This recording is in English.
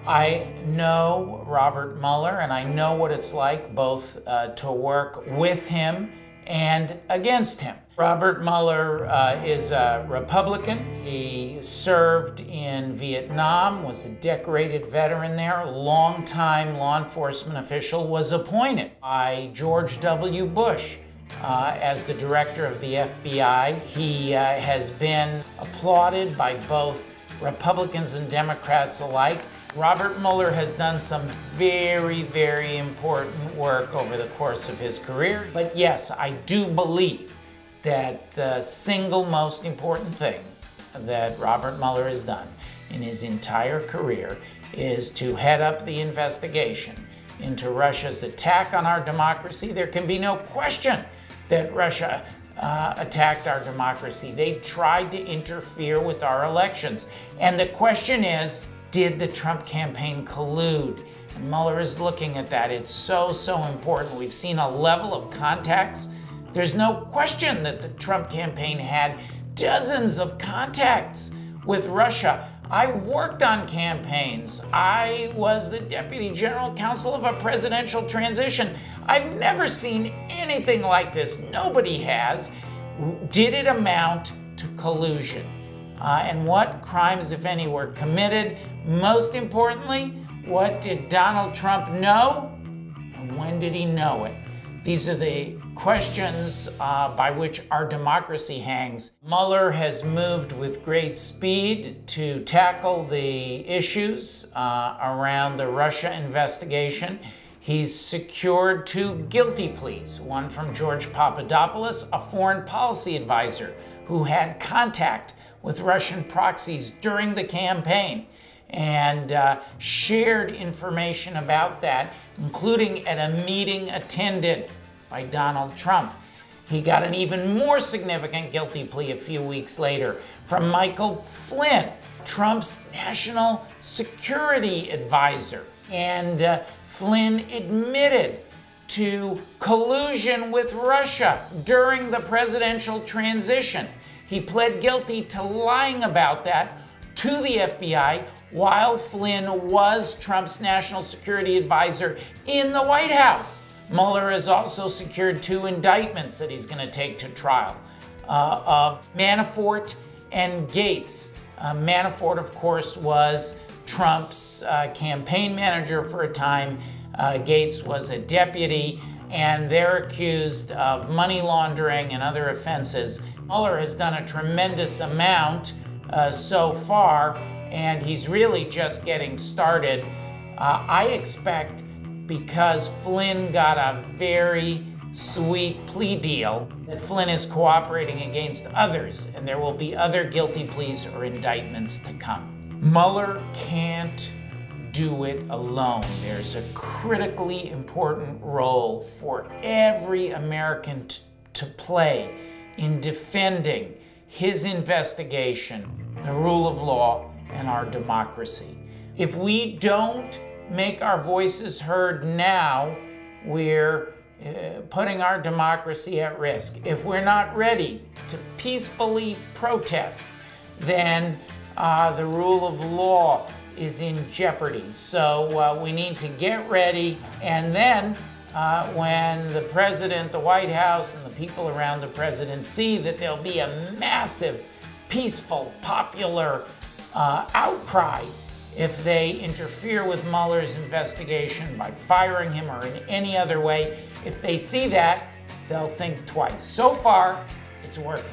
I know Robert Mueller, and I know what it's like both to work with him and against him. Robert Mueller is a Republican. He served in Vietnam, was a decorated veteran there, a longtime law enforcement official, was appointed by George W. Bush as the director of the FBI. He has been applauded by both Republicans and Democrats alike. Robert Mueller has done some very, very important work over the course of his career. But yes, I do believe that the single most important thing that Robert Mueller has done in his entire career is to head up the investigation into Russia's attack on our democracy. There can be no question that Russia attacked our democracy. They tried to interfere with our elections. And the question is, did the Trump campaign collude? And Mueller is looking at that. It's so, so important. We've seen a level of contacts. There's no question that the Trump campaign had dozens of contacts with Russia. I've worked on campaigns. I was the deputy general counsel of a presidential transition. I've never seen anything like this. Nobody has. Did it amount to collusion? And what crimes, if any, were committed? Most importantly, what did Donald Trump know? And when did he know it? These are the questions by which our democracy hangs. Mueller has moved with great speed to tackle the issues around the Russia investigation. He's secured 2 guilty pleas, one from George Papadopoulos, a foreign policy advisor who had contact with Russian proxies during the campaign and shared information about that, including at a meeting attended by Donald Trump. He got an even more significant guilty plea a few weeks later from Michael Flynn, Trump's national security advisor. And Flynn admitted to collusion with Russia during the presidential transition. He pled guilty to lying about that to the FBI while Flynn was Trump's national security advisor in the White House. Mueller has also secured 2 indictments that he's going to take to trial of Manafort and Gates. Manafort, of course, was Trump's campaign manager for a time. Gates was a deputy, and they're accused of money laundering and other offenses. Mueller has done a tremendous amount so far, and he's really just getting started. I expect, because Flynn got a very sweet plea deal, that Flynn is cooperating against others, and there will be other guilty pleas or indictments to come. Mueller can't do it alone. There's a critically important role for every American to play in defending his investigation, the rule of law, and our democracy. If we don't make our voices heard now, we're putting our democracy at risk. If we're not ready to peacefully protest, then the rule of law is in jeopardy. So we need to get ready, and then when the president, the White House, and the people around the president see that there'll be a massive, peaceful, popular outcry if they interfere with Mueller's investigation by firing him or in any other way. If they see that, they'll think twice. So far, it's working.